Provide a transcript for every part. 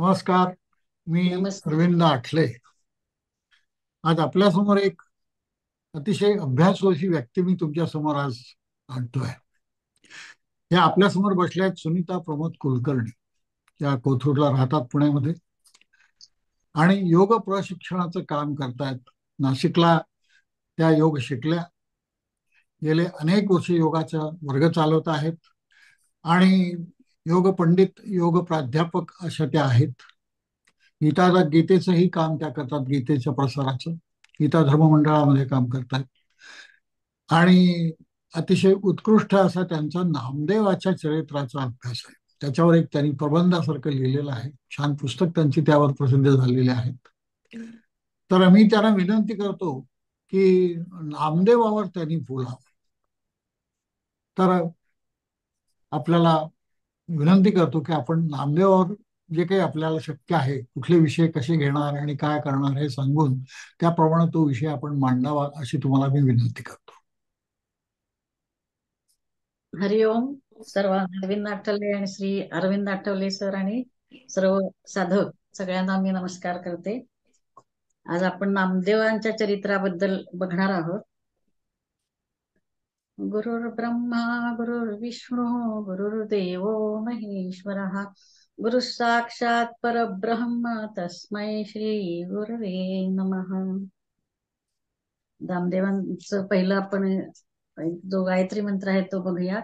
नमस्कार. मी नमस्ते. अरविंद आठले. आज आपल्यासमोर एक अतिशय अभ्यासू अशी व्यक्ती मी तुमच्या समोर आज आणतोय. हे आपल्यासमोर बसल्या आहेत सुनीता प्रमोद कुलकर्णी. त्या कोथरूडला राहतात पुण्यामध्ये आणि योग प्रशिक्षणाचं काम करतायत. नाशिकला त्या योग शिकल्या. गेले अनेक वर्ष योगाचा वर्ग चालवत आहेत आणि योग पंडित, योग प्राध्यापक अशा त्या आहेत. गीतेचंही काम त्या करतात, गीतेच्या प्रसाराचं. गीता धर्म मंडळामध्ये काम करतात आणि अतिशय उत्कृष्ट असा त्यांचा नामदेवाच्या चरित्राचा अभ्यास आहे. त्याच्यावर एक त्यांनी प्रबंधासारखं लिहिलेलं आहे. छान पुस्तक त्यांची त्यावर प्रसिद्ध झालेली आहेत. तर मी त्यांना विनंती करतो की नामदेवावर त्यांनी बोलावं. तर आपल्याला विनंती करतो की आपण नामदेवावर जे काही आपल्याला शक्य आहे, कुठले विषय कसे घेणार आणि काय करणार हे सांगून त्याप्रमाणे तो विषय आपण मांडावा अशी तुम्हाला मी विनंती करतो. हरिओम. सर्व अरविंद आठवले आणि श्री अरविंद आठवले सर आणि सर्व साधक सगळ्यांना मी नमस्कार करते. आज आपण नामदेवांच्या चरित्राबद्दल बघणार आहोत. गुरुर् ब्रह्मा गुरुर्विष्णू गुरुर्देव महेश्वरः गुरु साक्षात परब्रह्म तस्मै श्री गुरवे नमः. नामदेवांचं पहिलं आपण जो गायत्री मंत्र आहे तो बघूया.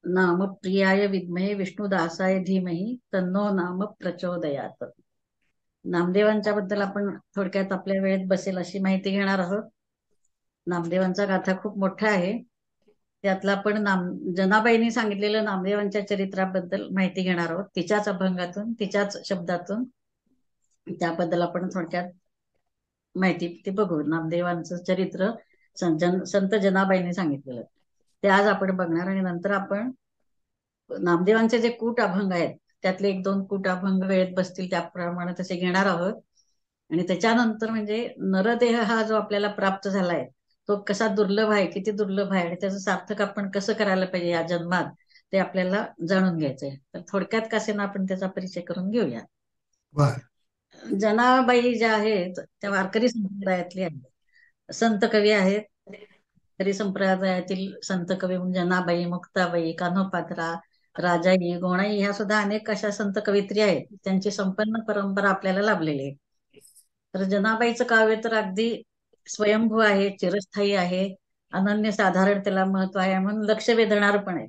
नाम प्रियाय विद्महे विष्णुदासाय धीमहि तन्नो नाम प्रचोदयात. नामदेवांच्या बद्दल आपण थोडक्यात आपल्या वेळेत बसेल अशी माहिती घेणार आहोत. नामदेवांचा गाथा खूप मोठा आहे. त्यातला आपण जनाबाईंनी सांगितलेलं नामदेवांच्या चरित्राबद्दल माहिती घेणार आहोत. तिच्याच अभंगातून, तिच्याच शब्दातून त्याबद्दल आपण थोडक्यात माहिती ते बघू. नामदेवांचं चरित्र संत जनाबाईंनी सांगितलेलं ते आज आपण बघणार आणि नंतर आपण नामदेवांचे जे कूट अभंग आहेत त्यातले एक दोन कूट अभंग वेळेत बसतील त्याप्रमाणे तसे घेणार आहोत. आणि त्याच्यानंतर म्हणजे नरदेह हा जो आपल्याला प्राप्त झालाय तो कसा दुर्लभ आहे, किती दुर्लभ आहे आणि त्याचं सार्थक आपण कसं करायला पाहिजे या जन्मात ते आपल्याला जाणून घ्यायचंय. तर थोडक्यात कसे ना आपण त्याचा परिचय करून घेऊया. बर. जनाबाई ज्या आहेत त्या वारकरी संप्रदायातली आहेत, संत कवी आहेत. वारकरी संप्रदायातील संत कवी म्हणजे जनाबाई, मुक्ताबाई, कान्होपात्रा, राजाई, गोणाई ह्या सुद्धा अनेक अशा संत कवयित्री आहेत. त्यांची संपन्न परंपरा आपल्याला लाभलेली आहे. तर जनाबाईचं काव्य तर अगदी स्वयंभू आहे, चिरस्थायी आहे, अनन्य साधारण त्याला महत्व आहे म्हणून लक्ष वेधणार पण आहे.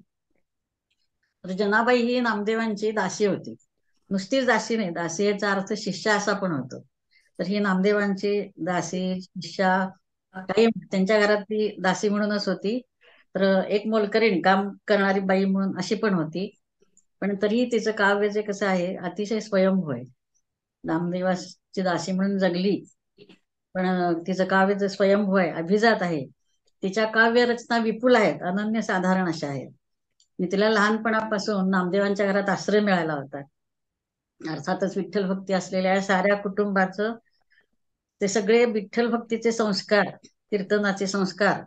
तर जनाबाई ही नामदेवांची दासी होती. नुसतीच दासी नाही, दासी याचा अर्थ शिष्या असा पण होतो. तर ही नामदेवांची दासी शिष्या काही त्यांच्या घरात ती दासी म्हणूनच होती. तर एक मोलकरीण काम करणारी बाई म्हणून अशी पण होती. पण तरीही तिचं काव्य जे कसं आहे अतिशय स्वयंभू आहे. नामदेवाची दासी म्हणून जगली पण तिचं काव्य जे स्वयंभू आहे, अभिजात आहे. तिच्या काव्य रचना विपुल आहेत, अनन्य साधारण अशा आहेत. मी तिला लहानपणापासून नामदेवांच्या घरात आश्रय मिळाला होता. अर्थातच विठ्ठल भक्ती असलेल्या साऱ्या कुटुंबाचं ते सगळे विठ्ठल भक्तीचे संस्कार, कीर्तनाचे संस्कार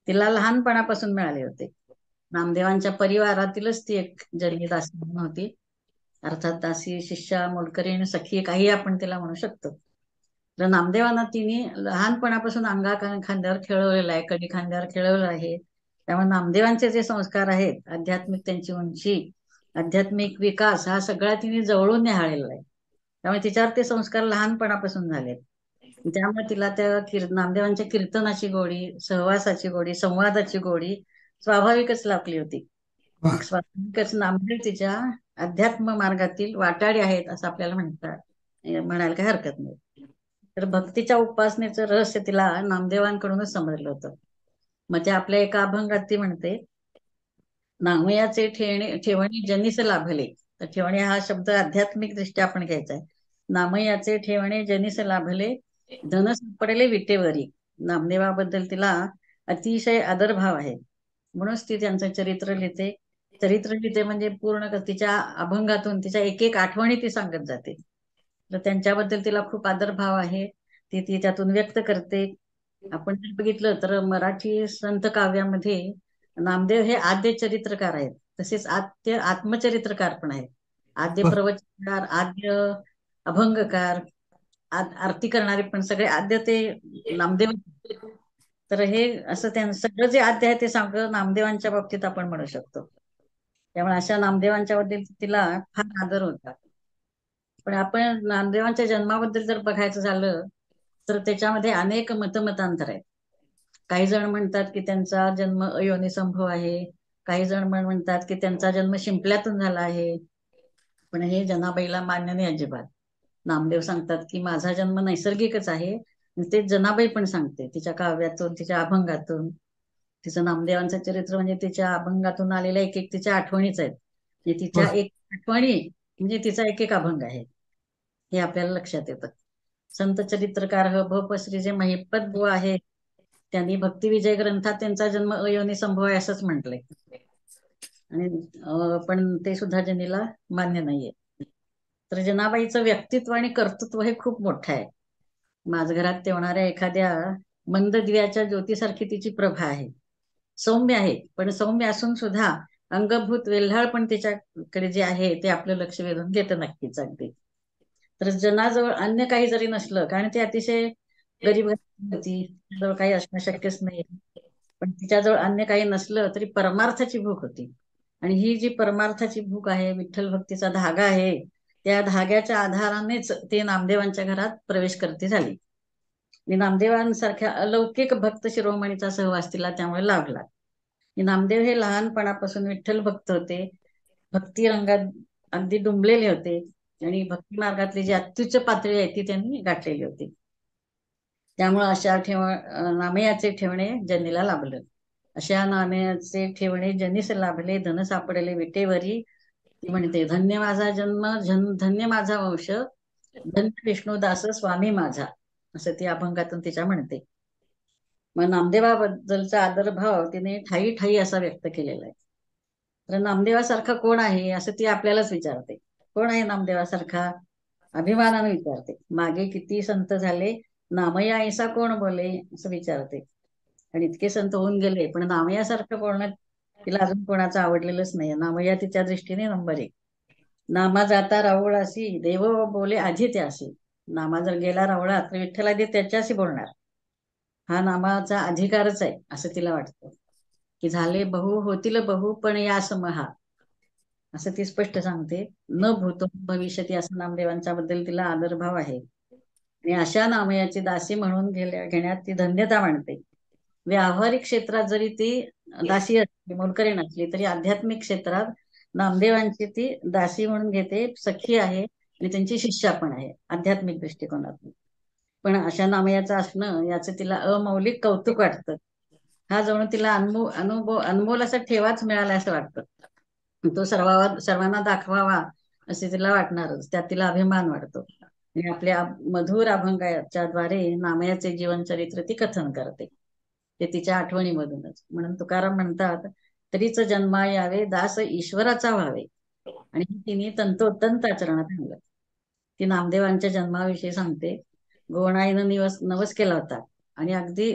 तिला लहानपणापासून मिळाले होते. नामदेवांच्या परिवारातीलच ती एक जन्मी दासी म्हणून होती. अर्थात दासी, शिष्या, मोलकरीण, सखी काही आपण तिला म्हणू शकतो. तर नामदेवांना तिने लहानपणापासून खांद्यावर खेळवलेलं आहे, कडी खांद्यावर खेळवलं आहे. त्यामुळे नामदेवांचे जे संस्कार आहेत, आध्यात्मिक त्यांची उंची, आध्यात्मिक विकास हा सगळा तिने जवळून न्याहाळलेला आहे. त्यामुळे तिच्यावर ते संस्कार लहानपणापासून झालेत. त्यामुळे तिला त्या नामदेवांच्या कीर्तनाची गोडी, सहवासाची गोडी, संवादाची गोडी स्वाभाविकच लागली होती. मग बर. स्वाभाविकच नामदेव तिच्या अध्यात्म मार्गातील वाटाडी आहेत असं आपल्याला म्हणायला काही हरकत नाही. तर भक्तीच्या उपासनेचं रहस्य तिला नामदेवांकडूनच समजलं होतं. मग ते आपल्या एका अभंगात ती म्हणते, नामयाचे ठेवणी जनिस लाभले. तर ठेवणे हा शब्द आध्यात्मिक दृष्ट्या आपण घ्यायचा आहे. नामयाचे ठेवणे जनिस लाभले, धन सापडले विटेवरी. नामदेवाबद्दल तिला अतिशय आदरभाव आहे म्हणूनच ती त्यांचं चरित्र लिहिते. चरित्र लिहिते म्हणजे पूर्ण तिच्या अभंगातून तिच्या एक एक आठवणी ती सांगत जाते. तर त्यांच्याबद्दल तिला खूप आदरभाव आहे. ती ती त्यातून व्यक्त करते. आपण जर बघितलं तर मराठी संत काव्यामध्ये नामदेव हे आद्य चरित्रकार आहेत, तसेच आद्य आत्मचरित्रकार पण आहेत. आद्य बर. प्रवचनकार, आद्य अभंगकार, आरती करणारे पण सगळे आद्य ते नामदेव. तर हे असं सगळं जे आद्य आहे ते सगळं नामदेवांच्या बाबतीत आपण म्हणू शकतो. त्यामुळे अशा नामदेवांच्या बद्दल तिला फार आदर होता. पण आपण नामदेवांच्या जन्माबद्दल जर बघायचं झालं तर त्याच्यामध्ये अनेक मतमतांतर आहेत. काही जण म्हणतात की त्यांचा जन्म अयोनी संभव आहे, काही जण म्हणतात की त्यांचा जन्म शिंपल्यातून झाला आहे. पण हे जनाबाईला मान्य नाही अजिबात. नामदेव सांगतात की माझा जन्म नैसर्गिकच आहे. आणि ते जनाबाई पण सांगते तिच्या काव्यातून, तिच्या अभंगातून. तिचं नामदेवांचं चरित्र म्हणजे तिच्या अभंगातून आलेल्या एक एक तिच्या आठवणीच आहेत. म्हणजे तिच्या बर. एक आठवणी म्हणजे तिचा एक एक अभंग आहे, हे आपल्याला लक्षात येतं. संत चरित्रकार भ प श्री जे महिपत बुवा आहे, त्यांनी भक्ती विजय ग्रंथात त्यांचा जन्म अयोनी संभव आहे असंच म्हटलंय. आणि पण ते सुद्धा जनीला मान्य नाहीये. तर जनाबाईचं व्यक्तित्व आणि कर्तृत्व हे खूप मोठं आहे. माझघरात तेवणाऱ्या एखाद्या मंद दिव्याच्या ज्योतीसारखी तिची प्रभा आहे. सौम्य आहे, पण सौम्य असून सुद्धा अंगभूत वेल्हाळ पण तिच्याकडे जे आहे ते आपलं लक्ष वेधून घेतं नक्कीच अगदी. तर जनाजवळ अन्य काही जरी नसलं, कारण ती अतिशय गरीब घरातली होती, जवळ काही असणं शक्यच नाही, पण तिच्याजवळ अन्य काही नसलं तरी परमार्थाची भूक होती. आणि ही जी परमार्थाची भूक आहे, विठ्ठल भक्तीचा धागा आहे, त्या धाग्याच्या आधारानेच ते नामदेवांच्या घरात प्रवेश करते झाली. आणि नामदेवांसारख्या अलौकिक भक्त शिरोमणीचा सहवास तिला त्यामुळे लाभला. आणि नामदेव हे लहानपणापासून विठ्ठल भक्त होते, भक्ती रंगात अगदी डुंबलेले होते. आणि भक्ती मार्गातली जी अत्युच्च पातळी आहे ती त्यांनी गाठलेली होती. त्यामुळे अशा नामयाचे ठेवणे जनीला लाभलं. अशा नामयाचे ठेवणे जनीस लाभले, धन सापडले विटेवरी. ती म्हणते धन्य माझा जन्म, धन्य माझा वंश, धन्य विष्णुदास स्वामी माझा, असं ती अभंगातून तिच्या म्हणते. मग नामदेवाबद्दलचा आदरभाव तिने ठायी ठायी असा व्यक्त केलेला आहे. तर नामदेवासारखा कोण आहे असं ती आपल्यालाच विचारते. कोण आहे नामदेवासारखा? अभिमानाने विचारते. मागे किती संत झाले, नामया ऐसा कोण बोले, असं विचारते. आणि इतके संत होऊन गेले, पण नामयासारखं बोलणं तिला अजून कोणाचं आवडलेलंच नाही. नामया तिच्या दृष्टीने नंबर एक. नामा जाता रावळासी, देव बोले आधी त्यासी. नामा जर गेला रावळात तर विठ्ठल आधी त्याच्याशी बोलणार. हा नामाचा अधिकारच आहे असं तिला वाटतं. की झाले बहु होतील बहु पण या समहा, असं ती स्पष्ट सांगते. न भूतो भविष्यती असं नामदेवांच्या बद्दल तिला आदरभाव आहे. आणि अशा नामयाची दासी म्हणून घेण्यात ती धन्यता मानते. व्यावहारिक क्षेत्रात जरी ती दासी असली, मोलकरी नसली, तरी आध्यात्मिक क्षेत्रात नामदेवांची ती दासी म्हणून घेते, सखी आहे आणि त्यांची शिष्या पण आहे आध्यात्मिक दृष्टिकोनातून. पण अशा नामयाचं असणं याचं तिला अमौलिक कौतुक वाटतं. हा जणू तिला अनमोल असा ठेवाच मिळाला असं वाटतं. तो सर्वांना दाखवावा असे तिला वाटणारच, त्यात तिला अभिमान वाटतो. आणि आपल्या मधुर अभंगाच्या द्वारे नामयाचे जीवनचरित्र ती कथन करते, ते तिच्या आठवणीमधूनच. म्हणून तुकाराम म्हणतात, तरीच जन्मा यावे दास ईश्वराचा व्हावे. आणि तिने तंतोतंत आचरणात आणलं. ती नामदेवांच्या जन्माविषयी सांगते. गोवणाईनं नवस केला होता आणि अगदी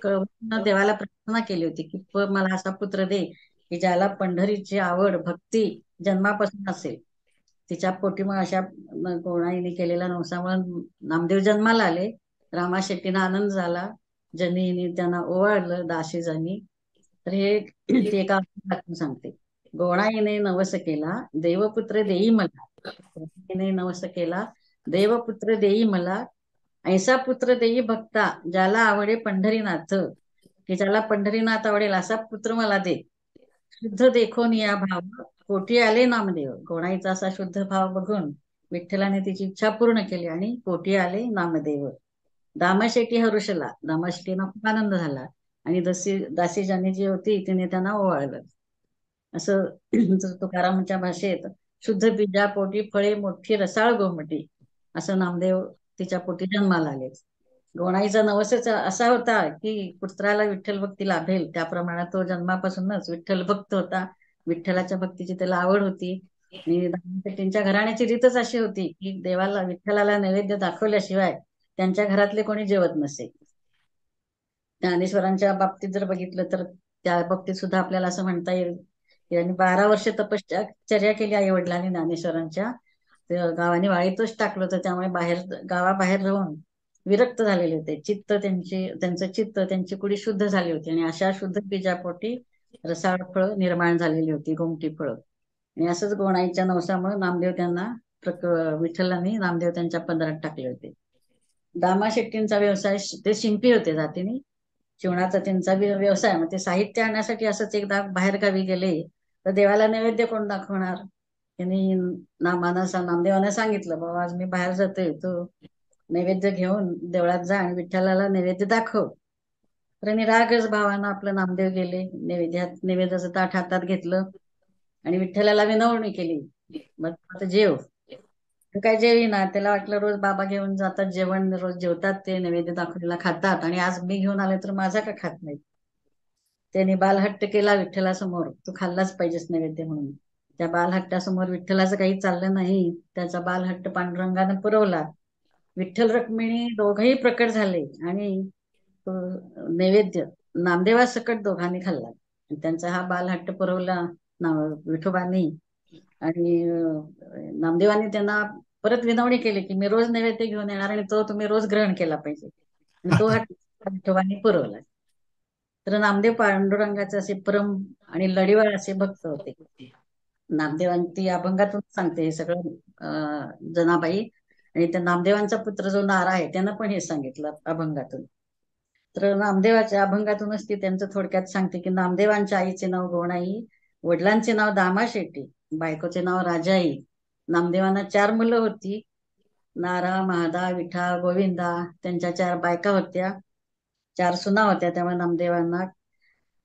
कळवळून देवाला प्रार्थना केली होती की मला असा पुत्र दे की ज्याला पंढरीची आवड भक्ती जन्मापासून असेल. तिच्या पोटी मग अशा गोवणाईने केलेल्या नवसामुळे नामदेव जन्माला आले. रामा शेट्टीना आनंद झाला, जनीने त्यांना ओवाळलं दासी जनी. तर हे ती एका अभंगातून सांगते. गोवणाईने नवस केला देवपुत्र देई मला, गोवणाईने नवस केला देवपुत्र देई मला, ऐसा पुत्र देई भक्ता ज्याला आवडे पंढरीनाथ. की ज्याला पंढरीनाथ आवडेल असा पुत्र मला दे. शुद्ध देखोन या भाव पोटी आले नामदेव. गोणाईचा असा शुद्ध भाव बघून विठ्ठलाने तिची इच्छा पूर्ण केली आणि पोटी आले नामदेव. दामाशेटी हरुषला, दामाशेटीना खूप आनंद झाला आणि दासी जानी जी होती तिने त्यांना ओवाळलं. असं तुकारामांच्या भाषेत शुद्ध बीजा पोटी फळे मोठी रसाळ गोमटी, असं नामदेव तिच्या पोटी जन्माला आले. गोणाईचा नवसच असा होता की पुत्राला विठ्ठल भक्ती लाभेल, त्याप्रमाणे तो जन्मापासूनच विठ्ठल भक्त होता. विठ्ठलाच्या भक्तीची त्याला आवड होती. आणि दामाशेट्टींच्या घराण्याची रीतच अशी होती की देवाला विठ्ठलाला नैवेद्य दाखवल्याशिवाय त्यांच्या घरातले कोणी जेवत नसे. ज्ञानेश्वरांच्या बाबतीत जर बघितलं तर त्या बाबतीत सुद्धा आपल्याला असं म्हणता येईल यांनी 12 वर्ष तपश्चर्या केली आई वडिलांनी ज्ञानेश्वरांच्या. ते गावाने वाळीतच टाकलं होतं, त्यामुळे गावाबाहेर राहून विरक्त झालेले होते. त्यांचं चित्त, त्यांची कुडी शुद्ध झाली होती आणि अशा शुद्ध बीजापोटी रसाळ फळं निर्माण झालेली होती, गोमटी फळं. आणि असंच गोणाईच्या नवसामुळे नामदेव त्यांना विठ्ठलांनी नामदेव त्यांच्या पदरात टाकले होते. दामा शेट्टींचा व्यवसाय, ते शिंपी होते जातीने. शिवणाचा त्यांचा व्यवसाय. मग ते साहित्य आणण्यासाठी असंच एकदा बाहेर गावी गेले, तर देवाला नैवेद्य कोण दाखवणार. त्यांनी नामदेवानं सांगितलं, बाबा आज मी बाहेर जातोय, तो नैवेद्य घेऊन देवळात जा आणि विठ्ठलाला नैवेद्य दाखव. तर निरागस भावानं आपलं नामदेव गेले, नैवेद्याचं ताट हातात घेतलं आणि विठ्ठलाला विनवणी केली, मग आता जेव. तो काय जेवीना. त्याला वाटलं रोज बाबा घेऊन जातात जेवण, रोज जेवतात ते, नैवेद्य दाखवलेला खातात, आणि आज मी घेऊन आले तर माझा का खात नाही. त्याने बालहट्ट केला विठ्ठलासमोर, तू खाल्लाच पाहिजेस नैवेद्य म्हणून. त्या बालहट्टासमोर विठ्ठलाचं काही चाललं नाही. त्याचा बालहट्ट पांडुरंगाने पुरवला. विठ्ठल रुक्मिणी दोघंही प्रकट झाले आणि तो नैवेद्य नामदेवासकट दोघांनी खाल्ला. आणि त्यांचा हा बालहट्ट पुरवला विठोबांनी. आणि नामदेवांनी त्यांना परत विनवणी केली की मी रोज नैवेद्य घेऊन येणार आणि तो तुम्ही रोज ग्रहण केला पाहिजे. आणि तो हट्ट विठोबांनी पुरवला. तर नामदेव पांडुरंगाचे असे परम आणि लढीवाळ असे भक्त होते. नामदेवांची अभंगातून सांगते हे सगळं जनाबाई. आणि त्या नामदेवांचा पुत्र जो नारा आहे त्यानं पण हे सांगितलं अभंगातून. तर नामदेवाच्या अभंगातूनच ती त्यांचं थोडक्यात सांगते की नामदेवांच्या आईचे नाव गोणाई, वडिलांचे नाव दामा शेट्टी, बायकोचे नाव राजाई. नामदेवांना 4 मुलं होती, नारा, महादा, विठा, गोविंदा. त्यांच्या 4 बायका होत्या, 4 सुना होत्या. त्यामुळे नामदेवांना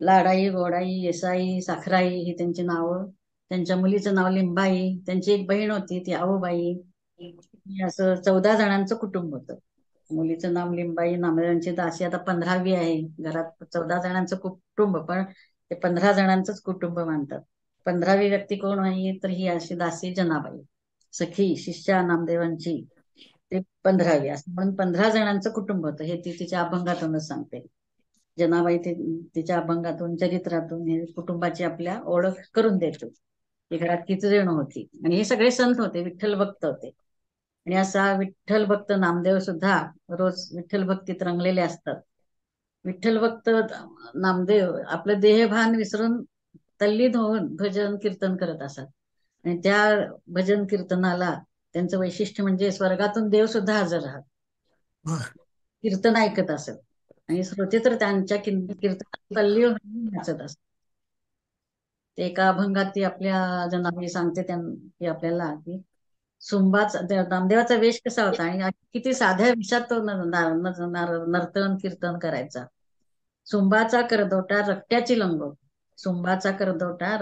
लाडाई, गोडाई, येसाई, साखराई ही त्यांची नावं. त्यांच्या मुलीचं नाव लिंबाई. त्यांची एक बहीण होती ती आऊबाई. हे असं 14 जणांचं कुटुंब होतं. मुलीचं नाव लिंबाई, नामदेवांची दासी आता 15वी आहे. घरात 14 जणांचं कुटुंब, पण ते 15 जणांचंच कुटुंब मानतात. 15वी व्यक्ती कोण आहे, तर ही अशी दासी जनाबाई, सखी शिष्या नामदेवांची. ते 15वी असं म्हणून 15 जणांचं कुटुंब होतं, हे ती तिच्या अभंगातूनच सांगते. जनाबाई ते तिच्या अभंगातून, चरित्रातून हे कुटुंबाची आपल्या ओळख करून देतो. की घरात किती जण होती. आणि हे सगळे संत होते, विठ्ठल भक्त होते. आणि असा विठ्ठल भक्त नामदेव सुद्धा रोज विठ्ठल भक्तीत रंगलेले असतात. विठ्ठल भक्त नामदेव आपलं देहभान विसरून तल्लीन होऊन भजन कीर्तन करत असत. आणि त्या भजन कीर्तनाला त्यांचं वैशिष्ट्य म्हणजे स्वर्गातून देव सुद्धा हजर राहत, बर. कीर्तन ऐकत असत. आणि श्रोते तर त्यांच्या कीर्तनात तल्लीन होऊन नाचत असत. ते एका अभंगात ती आपल्या जनाबाई सांगते की आपल्याला की नामदेवाचा वेश कसा होता आणि किती साध्या विषयात तो नर्तन कीर्तन करायचा. सुंबाचा करदोटा रक्त्याची लंगोटी. सुंबाचा करदोटा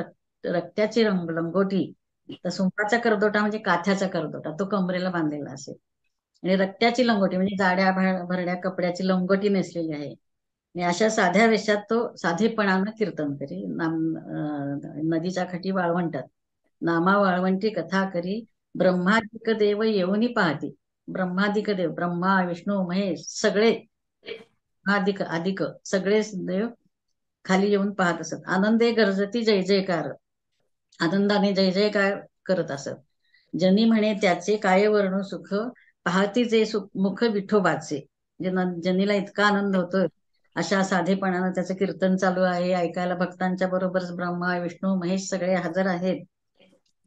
रक्त्याची लंगोटी. तर सुंबाचा करदोटा म्हणजे काथ्याचा करदोटा, तो कमरेला बांधलेला असेल. आणि रक्त्याची लंगोटी म्हणजे जाड्या भरड्या कपड्याची लंगोटी नेसलेली आहे. आणि अशा साध्या वेशात तो साधेपणानं कीर्तन करी. नदीच्या काठी वाळवंटात नामा वाळवंटी कथा करी, ब्रह्मादिक देव येऊनी पाहती. ब्रह्मादिक देव, ब्रह्मा विष्णू महेश सगळे, अधिक अधिक सगळे देव खाली येऊन पाहत असत. आनंदे गरजती जय जयकार, आनंदाने जय जयकार करत असत. जनी म्हणे त्याचे काय वर्णू सुख, पाहती जे मुख विठोबाचे. जनीला इतका आनंद होतोय, अशा साधेपणानं त्याचं कीर्तन चालू आहे. ऐकायला भक्तांच्या बरोबर ब्रह्मा विष्णू महेश सगळे हजर आहेत.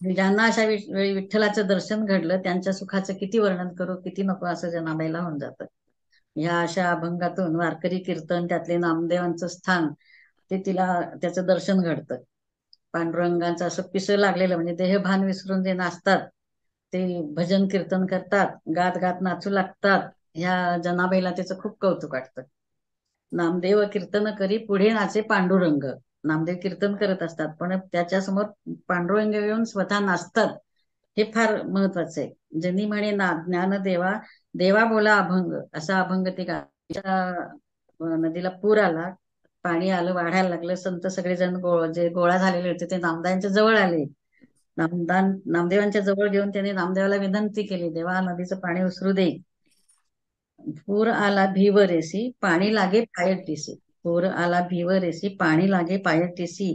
ज्यांना अशा वेळी विठ्ठलाचं दर्शन घडलं त्यांच्या सुखाचं किती वर्णन करू, किती नको असं जनाबाईला होऊन जातं. ह्या अशा अभंगातून वारकरी कीर्तन, त्यातले नामदेवांचं स्थान, ते तिला त्याचं दर्शन घडतं. पांडुरंगाचं असं पिसं लागलेलं म्हणजे देहभान विसरून जे नाचतात, ते भजन कीर्तन करतात, गात गात नाचू लागतात. ह्या जनाबाईला त्याचं खूप कौतुक वाटतं. नामदेव कीर्तन करी पुढे नाचे पांडुरंग. नामदेव कीर्तन करत असतात पण त्याच्यासमोर पांडुरंग येऊन स्वतः नाचतात. हे फार महत्वाचं आहे. जनी म्हणे ना ज्ञान देवा, देवा बोला अभंग, असा अभंग ते नदीला पूर आला, पाणी आलं, वाढायला लागलं. संत सगळेजण जे गोळा झालेले होते ते नामदेवांच्या जवळ आले. नामदेवांच्या जवळ घेऊन त्यांनी नामदेवाला विनंती केली, देवा नदीचं पाणी उसरू दे. पूर आला भीवरेसी, पाणी लागे पायटीसी. पूर आला भीवरेसी, पाणी लागे पायटीसी.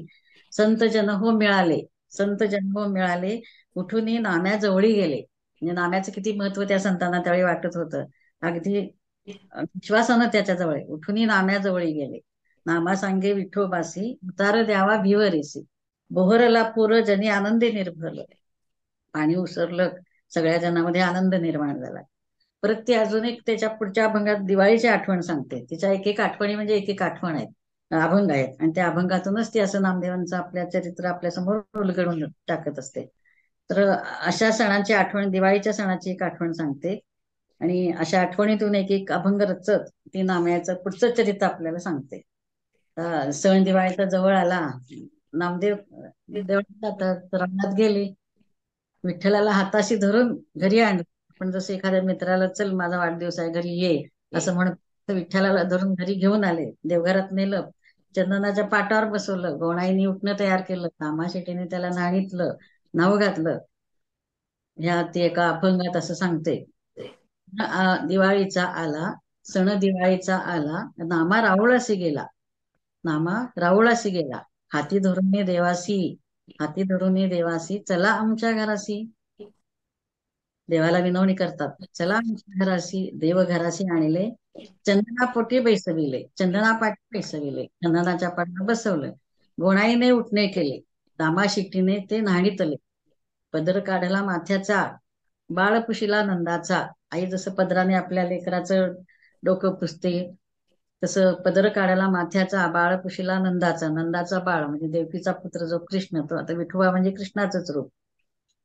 संत जन हो मिळाले, संत जन हो मिळाले, उठून नाम्याजवळी गेले. म्हणजे नाम्याचं किती महत्व त्या संतांना त्यावेळी वाटत होतं. अगदी विश्वासानं त्याच्याजवळ उठून नाम्याजवळी गेले. नामा सांगे विठोबासी, उतार द्यावा भिवरेसी, बोहरला पूर जनी आनंदे निर्भरलं. पाणी उसरलं, सगळ्या जणांमध्ये आनंद निर्माण झाला. परत ती अजून एक त्याच्या पुढच्या अभंगात दिवाळीची आठवण सांगते. तिच्या एक एक आठवणी म्हणजे एक एक आठवण आहेत, अभंग आहेत, आणि त्या अभंगातूनच ती असं नामदेवांचं आपल्या चरित्र आपल्या समोर उलगडून टाकत असते. तर अशा सणांची आठवण, दिवाळीच्या सणाची एक आठवण सांगते, आणि अशा आठवणीतून एक एक अभंग रचत ती नामयाचं पुढचं चरित्र आपल्याला सांगते. सण दिवाळीचा जवळ आला. नामदेव देवळात जातात, रानात गेले, विठ्ठलाला हाताशी धरून घरी आणलं. आपण जसं एखाद्या मित्राला चल माझा वाढदिवस आहे घरी ये असं म्हणत विठ्ठलाला धरून घरी घेऊन आले. देवघरात नेलं, चंदनाच्या पाटावर बसवलं, गोणाईने उठणं तयार केलं, कामाशेटीने त्याला नाणीतलं, नाव घातलं. ह्या ती एका अभंगात असं सांगते. दिवाळीचा आला, सण दिवाळीचा आला, नामा राऊळासी गेला, नामा राऊळासी गेला, हाती धरून देवासी, हाती धरून देवासी, चला आमच्या घरासी. देवाला विनवणी करतात, चला आमच्या घराशी, देव घराशी आणले, चंदनापोटी बैसविले, चंदनापाठी बैसविले, चंदनाच्या पाठी बसवलं, गोणाईने उठणे केले, दामाशिट्टीने ते न्हाणीतले, पदर काढला माथ्याचा, बाळ पुशिला नंदाचा. आई जसं पदराने आपल्या लेकराचं डोकं पुसते, तसं पदर काढायला माथ्याचा, बाळ पुशिला नंदाचा. नंदाचा बाळ म्हणजे देवकीचा पुत्र जो कृष्ण, तो आता विठोबा म्हणजे कृष्णाचंच रूप.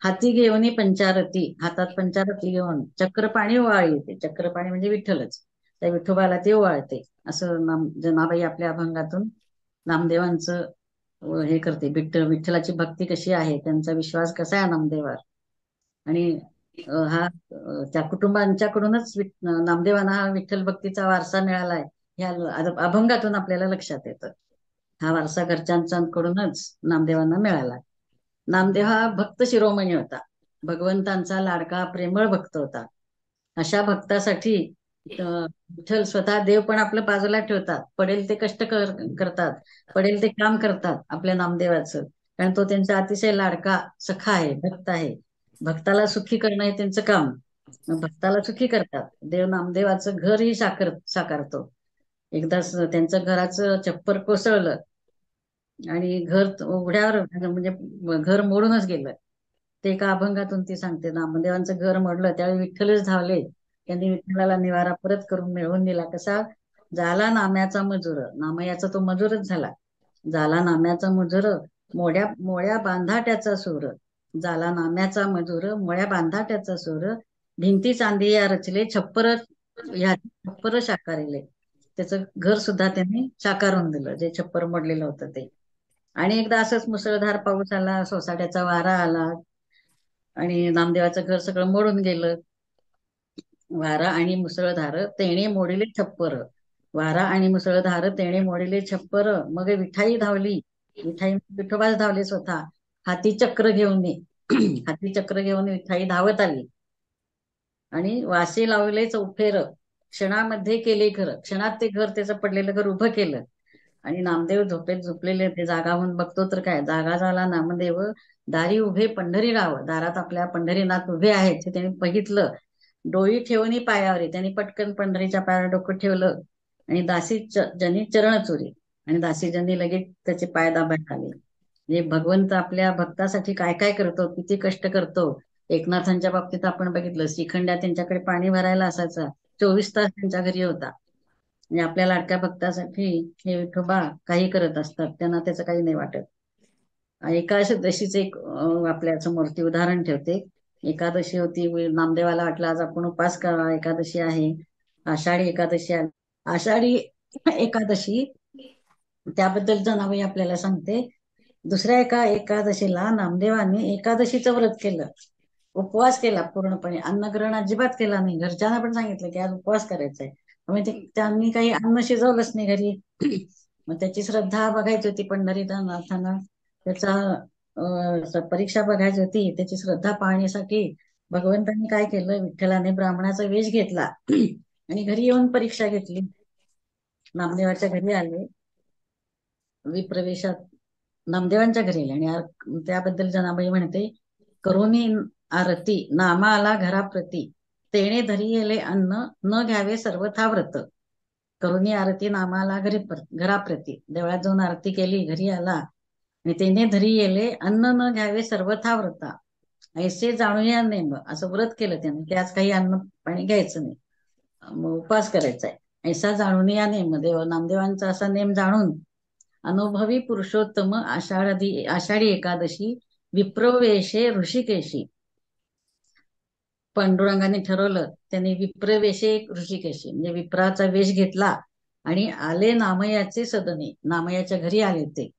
हाती घेऊन पंचारती, हातात पंचारती घेऊन चक्र पाणी ओवाळते, चक्र पाणी म्हणजे विठ्ठलच, त्या विठोबाला ते ओवाळते. असं जनाबाई आपल्या अभंगातून नामदेवांचं हे करते. विठ्ठलाची भक्ती कशी आहे, त्यांचा विश्वास कसा आहे नामदेवावर. आणि त्या कुटुंबांच्याकडूनच नामदेवांना हा विठ्ठल भक्तीचा वारसा मिळालाय, ह्या अभंगातून आपल्याला लक्षात येतं. हा वारसा घरच्यांकडूनच नामदेवांना मिळाला. नामदेव हा भक्त शिरोमणी होता, भगवंतांचा लाडका प्रेमळ भक्त होता. अशा भक्तासाठी विठ्ठल स्वतः देव पण आपलं बाजूला ठेवतात, पडेल ते कष्ट करतात, पडेल ते काम करतात आपल्या नामदेवाचं, कारण तो त्यांचा अतिशय लाडका सखा आहे, भक्त आहे. भक्ताला सुखी करणं हे त्यांचं काम. भक्ताला सुखी करतात. देव नामदेवाचं घरही साकारतो. एकदा त्यांचं घराचं छप्पर कोसळलं आणि घर उघड्यावर म्हणजे घर मोडूनच गेलं. ते एका अभंगातून ती सांगते. नामदेवांचं घर मोडलं त्यावेळी विठ्ठलच धावले, त्यांनी विठ्ठलाला निवारा परत करून मिळवून दिला. कसा झाला नाम्याचा मजूर, नामयाचा तो मजूरच झाला. झाला नाम्याचा मजूर, मोड्या मोळ्या बांधाट्याचा सूर, झाला नाम्याचा मजूर, मोळ्या बांधाट्याचा सूर, भिंती चांदी या रचले, छप्पर ह्या छप्पर साकारिले. त्याचं घर सुद्धा त्यांनी साकारून दिलं, जे छप्पर मोडलेलं होतं ते. आणि एकदा असंच मुसळधार पाऊस आला, सोसाट्याचा वारा आला आणि नामदेवाचं घर सगळं मोडून गेलं. वारा आणि मुसळधार तेणे मोडिले छप्पर, वारा आणि मुसळधार तेणे मोडिले छप्पर, मग विठाई धावली, विठाई विठोबाच धावले स्वतः, हाती चक्र घेऊन हाती चक्र घेऊन विठाई धावत आली आणि वासे लावले चौफेर, क्षणामध्ये केले घर, क्षणात ते घर त्याचं पडलेलं घर उभं केलं. आणि नामदेव झोपेत झोपलेले ते, जागा होऊन बघतो तर काय, जागा झाला नामदेव, दारी उभे पंढरीराव, दारात आपल्या पंढरीनाथ उभे आहेत ते त्यांनी बघितलं. डोळी ठेवणी पायावर, त्यांनी पटकन पंढरीच्या पायावर डोकं ठेवलं आणि दासी जनी चरण चोरी, आणि दासी जनी लगेच त्याचे पाय दाबायला आले. म्हणजे भगवंत आपल्या भक्तासाठी काय काय करतो, किती कष्ट करतो. एकनाथांच्या बाबतीत आपण बघितलं, श्रीखंड्या त्यांच्याकडे पाणी भरायला असायचा, 24 तास त्यांच्या घरी होता. म्हणजे आपल्या लाडक्या भक्तासाठी हे विठोबा काही करत असतात, त्यांना त्याचं काही नाही वाटत. एकादशीच एक आपल्या समोर उदाहरण ठेवते. एकादशी होती, नामदेवाला वाटलं आज आपण उपास करावा, एकादशी आहे, आषाढी एकादशी आहे. आषाढी एकादशी त्याबद्दल जनाबाई आपल्याला सांगते. दुसऱ्या एका एकादशीला नामदेवाने एकादशीचं व्रत केलं, उपवास केला, पूर्णपणे अन्नग्रहण अजिबात केला नाही. घरच्यांना पण सांगितलं की आज उपवास करायचा आहे, म्हणजे त्यांनी काही अन्न शिजवलंच नाही घरी. मग त्याची श्रद्धा बघायची होती पंढरीनाथांना, त्याचा परीक्षा बघायची होती, त्याची श्रद्धा पाहण्यासाठी भगवंतांनी काय केलं, विठ्ठलाने ब्राह्मणाचा वेश घेतला आणि घरी येऊन परीक्षा घेतली. नामदेवाच्या घरी आले, विप्रवेशात नामदेवांच्या घरी आले आणि त्याबद्दल जनाबाई म्हणते, करुणी आरती नामा आला घराप्रती, तेणे धरी येले अन्न न घ्यावे सर्वथा व्रत. करुणी आरती नामाला घराप्रती, देवळात जाऊन आरती केली, घरी आला आणि तेने धरी येले अन्न न घ्यावे सर्वथा व्रता, ऐसे जाणूया नेम. असं व्रत केलं त्याने की आज काही अन्न पाणी घ्यायचं नाही, मग उपवास करायचा आहे. ऐसा जाणून या नेम, नामदेवांचा असा नेम जाणून अनुभवी पुरुषोत्तम आषाढी एकादशी विप्रवेशे ऋषिकेशी, पांडुरंगाने ठरवलं, त्यांनी विप्रवेशे ऋषिकेशी म्हणजे विप्राचा वेश घेतला आणि आले नामयाचे सदने, नामयाच्या घरी आले ते.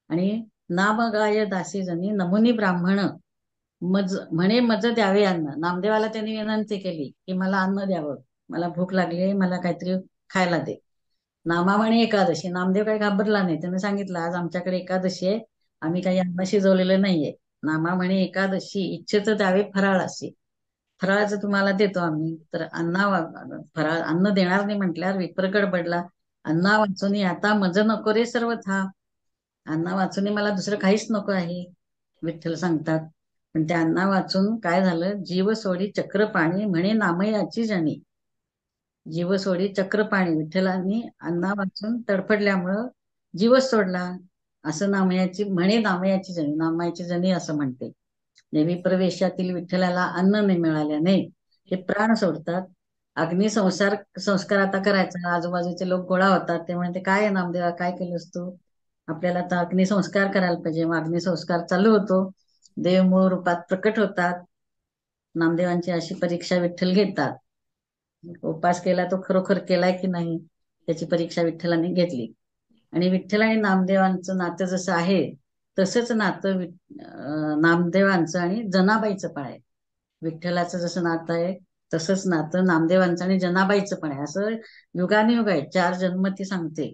आणि नामगाय दासी जनी नमुनी ब्राह्मण म्हणे मज द्यावे अन्न. नामदेवाला त्यांनी विनंती केली की मला अन्न द्यावं, मला भूक लागली, मला काहीतरी खायला दे. नामा म्हणे एकादशी, नामदेव काही घाबरला नाही, त्याने सांगितलं आज आमच्याकडे एकादशी आहे, आम्ही काही अन्न शिजवलेलं नाहीये. नामा म्हणे एकादशी इच्छित द्यावे फराळाशी, फराळाचं तुम्हाला देतो आम्ही. तर फराळ अन्न देणार नाही म्हटल्यावर विप्रकड पडला. अन्ना वाचून आता मज नको रे सर्व था, अन्ना वाचून मला दुसरं काहीच नको आहे, विठ्ठल सांगतात. पण त्या अन्ना वाचून काय झालं, जीव सोडी चक्र पाणी म्हणे नामयाची जणी, जीव सोडी चक्र पाणी, विठ्ठलांनी अन्ना वाचून तडफडल्यामुळं जीवच सोडला. असं नामयाची म्हणे नामयाची जणी, नामयाची जणी असं म्हणते. देवी प्रवेशातील विठ्ठलाला अन्न नाही मिळाल्याने ते प्राण सोडतात. संस्कार आता करायचा, आजूबाजूचे लोक गोळा होतात, ते म्हणते काय आहे नामदेवा, काय केलंस तू, आपल्याला तर अग्निसंस्कार करायला पाहिजे. मग अग्निसंस्कार चालू होतो, देव मूळ रूपात प्रकट होतात. नामदेवांची अशी परीक्षा विठ्ठल घेतात. उपास केला तो खरोखर केलाय की नाही, त्याची परीक्षा विठ्ठलाने घेतली. आणि विठ्ठल आणि नामदेवांचं नातं जसं आहे तसंच नातं नामदेवांचं आणि जनाबाईचं पण आहे. विठ्ठलाचं जसं नातं आहे तसंच नातं नामदेवांचं आणि जनाबाईचं पण आहे. असं युगानुयुग आहे, 4 जन्म ती सांगते.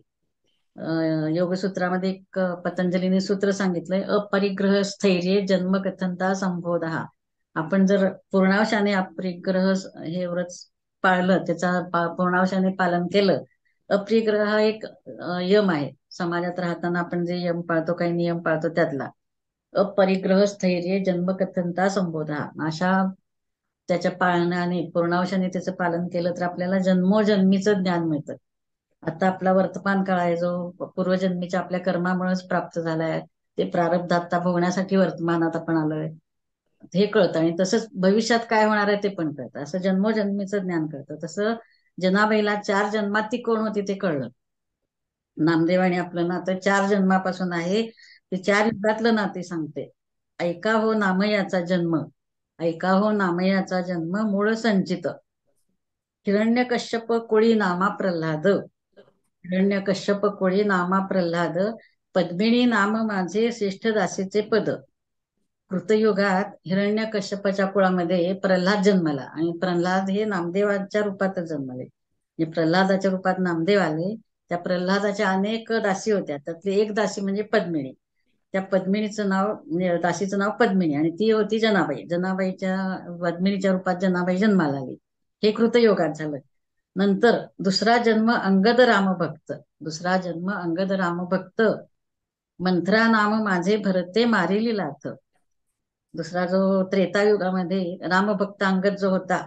योगसूत्रामध्ये एक पतंजलीने सूत्र सांगितलंय, अपरिग्रह स्थैर्य जन्म कथनता संबोध. आपण जर पूर्णावशाने अपरिग्रह हे व्रत पाळलं, त्याचा पूर्णावशाने पालन केलं. अपरिग्रह हा एक यम आहे, समाजात राहताना आपण जे यम पाळतो, काही नियम पाळतो त्यातला. अपरिग्रह स्थैर्य जन्मकथनता संबोधा, अशा त्याच्या पालनाने पूर्णावशाने त्याचं पालन केलं तर आपल्याला जन्मोजन्मीचं ज्ञान मिळतं. आता आपला वर्तमान काळ आहे, जो पूर्वजन्मीच्या आपल्या कर्मामुळेच प्राप्त झालाय, ते प्रारब्ध आता भोगण्यासाठी वर्तमानात आपण आलोय, हे कळतं. आणि तसंच भविष्यात काय होणार आहे ते पण कळतं. असं जन्मोजन्मीचं ज्ञान कळतं. तसं जनाबाईला 4 जन्मात ती कोण होती ते कळलं. नामदेवाने आपलं नातं 4 जन्मापासून आहे, ते 4 युगातलं नाते सांगते. ऐका हो नामयाचा जन्म, ऐका हो नामयाचा जन्म मूळ संचित, हिरण्यकश्यप कोळी नामा प्रल्हाद, हिरण्यकश्यप कोळी नामा प्रल्हाद, पद्मिनी नाम माझे श्रेष्ठ दासीचे पद. कृतयुगात हिरण्यकश्यपाच्या कुळामध्ये प्रल्हाद जन्माला, आणि प्रल्हाद हे नामदेवाच्या रूपातच जन्मले. म्हणजे प्रल्हादाच्या रूपात नामदेव आले. त्या प्रल्हादाच्या अनेक दासी होत्या, त्यातली एक दासी म्हणजे पद्मिणी. त्या पद्मिणीचं नाव म्हणजे दासीचं नाव पद्मिनी, आणि ती होती जनाबाई. जनाबाईच्या पद्मिनीच्या रूपात जनाबाई जन्माला आली. हे कृतयुगात झालं. नंतर दुसरा जन्म अंगद रामभक्त, दुसरा जन्म अंगद रामभक्त, मंत्रा नाम माझे भरते मारिली लाथ. दुसरा जो त्रेतायुगामध्ये रामभक्त अंगद जो होता,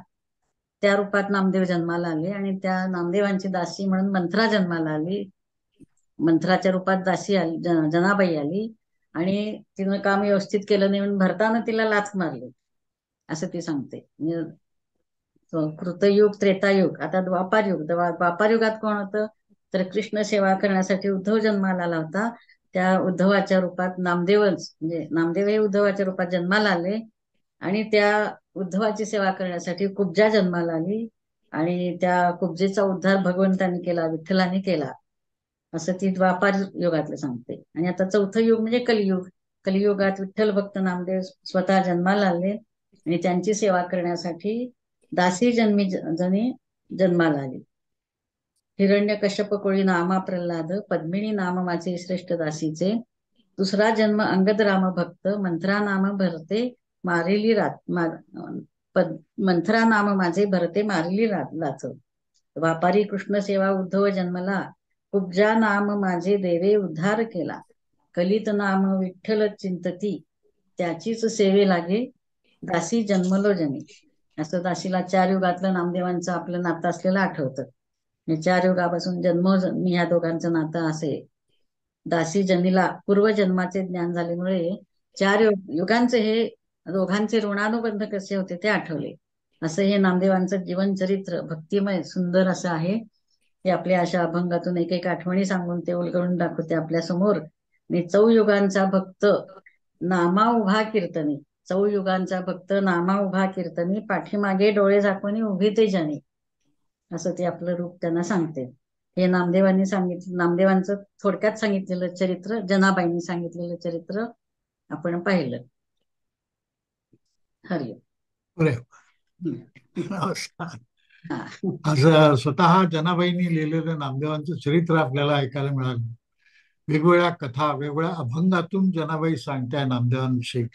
त्या रूपात नामदेव जन्माला आले. आणि त्या नामदेवांची दासी म्हणून मंत्रा जन्माला आली. मंत्राच्या रूपात दासी आली, जनाबाई आली. आणि तिनं काम व्यवस्थित केलं नाही म्हणून भरतानं तिला लाथ मारली, असं ती सांगते. म्हणजे कृतयुग, त्रेतायुग, आता द्वापार युग. द्वापार युगात कोण होतं, तर कृष्ण सेवा करण्यासाठी उद्धव जन्माला आला होता. त्या उद्धवाच्या रूपात नामदेवच, म्हणजे नामदेव हे उद्धवाच्या रूपात जन्माला आले. आणि त्या उद्धवाची सेवा करण्यासाठी कुब्जा जन्माला आली. आणि त्या कुब्जेचा उद्धार भगवंतानी केला, विठ्ठलाने केला, असं ती द्वापार युगातलं सांगते. आणि आता चौथं युग म्हणजे कलियुग. कलियुगात विठ्ठल भक्त नामदेव स्वतः जन्माला आले आणि त्यांची सेवा करण्यासाठी दासी जनी जन्माला आली. हिरण्यकश्यप कोळी नामा प्रल्हाद, पद्मिनी नाम माझे श्रेष्ठ दासीचे. दुसरा जन्म अंगद राम भक्त, मंत्रा नाम भरते मारिली मंथरा नाम माझे भरते मारिली लाथ. व्यापारी कृष्ण सेवा उद्धव जन्मला, कुब्जा नाम माझे देवे उद्धार केला. कलित नाम विठ्ठल चिंतती, त्याचीच सेवे लागे दासी जन्मलो जनी. असं दासीला 4 युगातलं नामदेवांचं आपलं नातं असलेलं आठवतं. हे 4 युगापासून जन्मोजन्मी ह्या दोघांचं नातं असे. दासी जनीला पूर्वजन्माचे ज्ञान झाल्यामुळे 4 युगांचे हे दोघांचे ऋणानुबंध कसे होते ते आठवले. असं हे नामदेवांचं जीवनचरित्र भक्तिमय सुंदर असं आहे. हे आपल्या अशा अभंगातून एक एक आठवणी सांगून ते उलगडून दाखवते आपल्या समोर. आणि चौयुगांचा भक्त नामा उभा कीर्तनी, चौयुगांचा भक्त नामा उभा कीर्तनी, पाठीमागे डोळे झाकून उभी ते जनी. असं ते आपलं रूप त्यांना सांगते. हे नामदेवांनी सांगितलं, नामदेवांचं थोडक्यात सांगितलेलं चरित्र, जनाबाईंनी सांगितलेलं चरित्र आपण पाहिलं. हरि ओम. बरे. हम्म. नमस्कार. हा. आज स्वतः जनाबाईंनी लिहिलेलं नामदेवांचं चरित्र आपल्याला ऐकायला मिळालं. वेगवेगळ्या कथा, वेगवेगळ्या अभंगातून जनाबाई सांगताय नामदेवांविषयी.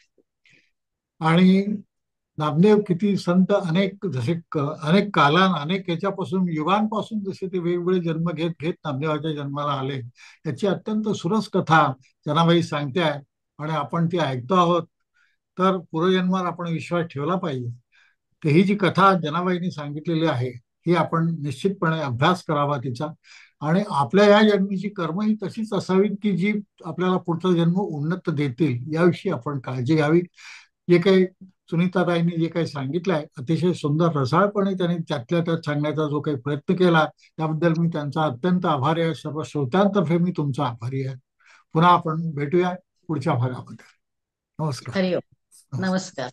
आणि नामदेव किती संत, अनेक जसे अनेक अनेक याच्यापासून, युगांपासून जसे ते वेगवेगळे जन्म घेत घेत नामदेवाच्या जन्माला आले, याची अत्यंत सुरस कथा जनाबाई सांगताय आणि आपण ती ऐकतो आहोत. तर पूर्वजन्मावर आपण विश्वास ठेवला पाहिजे. तर ही जी कथा जनाबाईंनी सांगितलेली आहे, ही आपण निश्चितपणे अभ्यास करावा तिचा. आणि आपल्या या जन्मीची कर्म ही तशीच असावीत की जी आपल्याला पुढचा जन्म उन्नत देतील, याविषयी आपण काळजी घ्यावी. जे काही सुनीताताईंनी जे काही सांगितलं आहे, अतिशय सुंदर रसाळपणे त्यांनी त्यातल्या त्यात सांगण्याचा जो काही प्रयत्न केला, त्याबद्दल मी त्यांचा अत्यंत आभारी आहे. सर्व श्रोत्यांतर्फे मी तुमचा आभारी आहे. पुन्हा आपण भेटूया पुढच्या भागामध्ये. नमस्कार. हरि ओम. नमस्कार. नमस्कार.